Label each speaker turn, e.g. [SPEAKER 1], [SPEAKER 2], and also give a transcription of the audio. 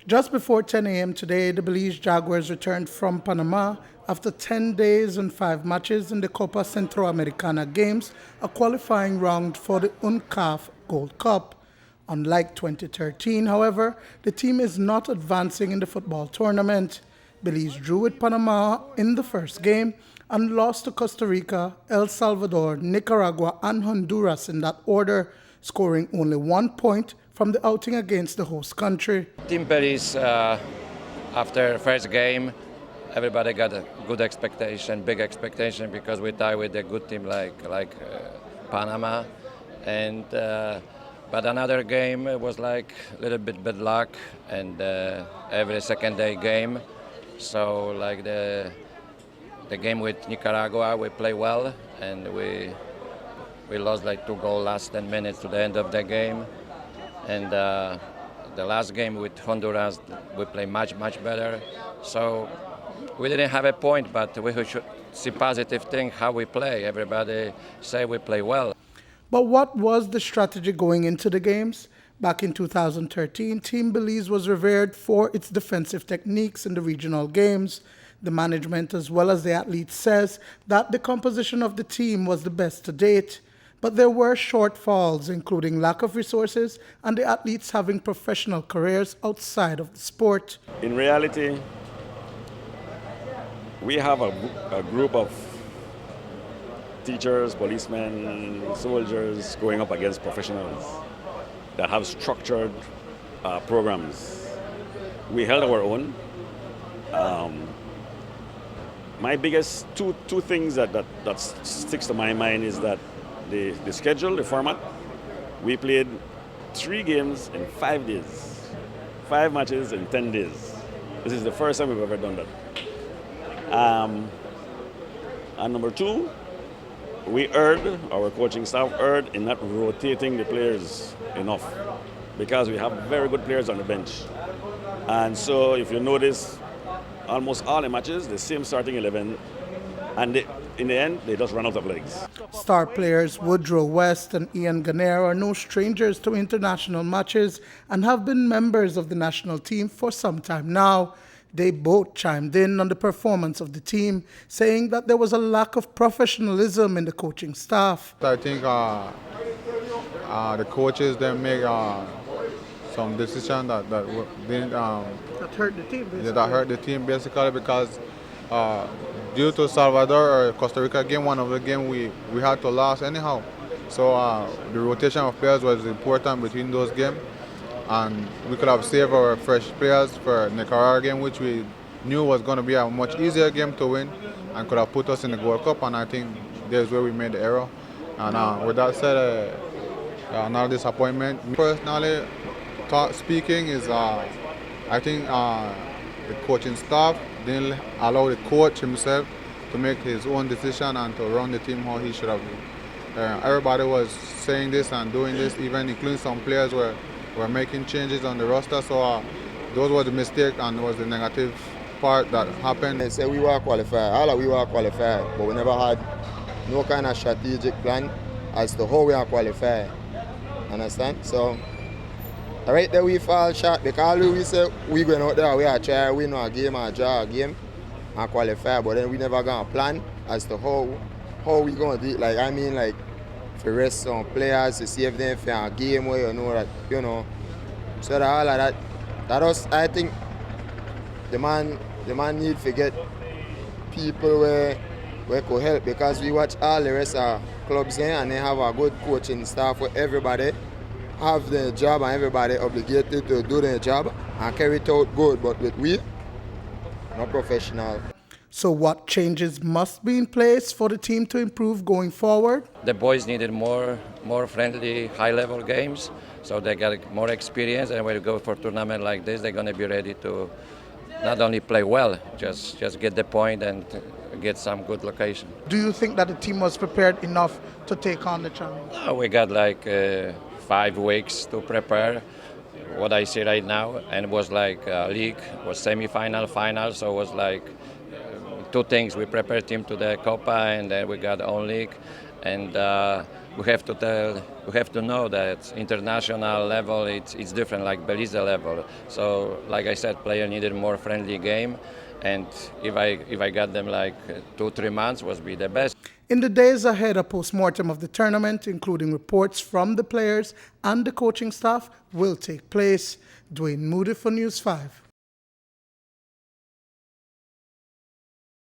[SPEAKER 1] Just before 10 a.m. today, the Belize Jaguars returned from Panama after 10 days and 5 matches in the Copa Centro Americana Games, a qualifying round for the UNCAF Gold Cup. Unlike 2013, however, the team is not advancing in the football tournament. Belize drew with Panama in the first game and lost to Costa Rica, El Salvador, Nicaragua, and Honduras in that order, scoring only 1 point from the outing against the host country.
[SPEAKER 2] Team Belize, after first game, everybody got a good expectation, big expectation, because we tied with a good team like Panama, and but another game was like a little bit bad luck, and every second day game. So like the game with Nicaragua, we play well, and we lost like 2 goals last 10 minutes to the end of the game. And the last game with Honduras, we play much better. So we didn't have a point, but we should see positive thing how we play. Everybody say we play well.
[SPEAKER 1] But what was the strategy going into the games? Back in 2013, Team Belize was revered for its defensive techniques in the regional games. The management, as well as the athletes, says that the composition of the team was the best to date. But there were shortfalls, including lack of resources and the athletes having professional careers outside of the sport.
[SPEAKER 3] In reality, we have a group of teachers, policemen, soldiers going up against professionals that have structured programs. We held our own. My biggest two things that sticks to my mind is that the schedule, the format. We played 3 games in 5 days, 5 matches in 10 days. This is the first time we've ever done that. And number 2, our coaching staff erred in not rotating the players enough, because we have very good players on the bench. And so if you notice, almost all the matches, the same starting 11, and in the end, they just run out of legs.
[SPEAKER 1] Star players Woodrow West and Ian Ganner are no strangers to international matches and have been members of the national team for some time now. They both chimed in on the performance of the team, saying that there was a lack of professionalism in the coaching staff.
[SPEAKER 4] I think the coaches then make some decision that didn't
[SPEAKER 1] That hurt the team, basically.
[SPEAKER 4] that hurt the team basically, because due to Salvador or Costa Rica game, one of the game we had to lose anyhow. So the rotation of players was important between those games, and we could have saved our fresh players for Nicaragua game, which we knew was going to be a much easier game to win and could have put us in the Gold Cup, and I think there's where we made the error. And with that said, another disappointment. Personally, speaking is I think the coaching staff didn't allow the coach himself to make his own decision and to run the team how he should have. Everybody was saying this and doing this, even including some players were making changes on the roster. So those were the mistake and was the negative part that happened.
[SPEAKER 5] They say we were qualified, all of we were qualified, but we never had no kind of strategic plan as to how we are qualified. Understand? So right there we fall short, because we say we going out there, we are trying to win a game or draw a game and qualify, but then we never gonna plan as to how we gonna do it. Like, I mean, like, for rest some players to save them for a game where So that all of that was, I think the man need to get people where could help, because we watch all the rest of clubs here and they have a good coaching staff where everybody have their job and everybody obligated to do their job and carry it out good, but with we, not professional.
[SPEAKER 1] So what changes must be in place for the team to improve going forward?
[SPEAKER 2] The boys needed more friendly, high-level games, so they got more experience, and when you go for a tournament like this, they're going to be ready to not only play well, just get the point and get some good location.
[SPEAKER 1] Do you think that the team was prepared enough to take on the challenge?
[SPEAKER 2] We got like 5 weeks to prepare. What I see right now, and it was like league, was semi-final, final, so it was like 2 things. We prepared team to the Copa, and then we got own league, and we have to know that international level it's different, like Belize level. So, like I said, player needed more friendly game, and if I got them like 2-3 months, was be the best.
[SPEAKER 1] In the days ahead, a post-mortem of the tournament, including reports from the players and the coaching staff, will take place. Duane, Moody for News 5.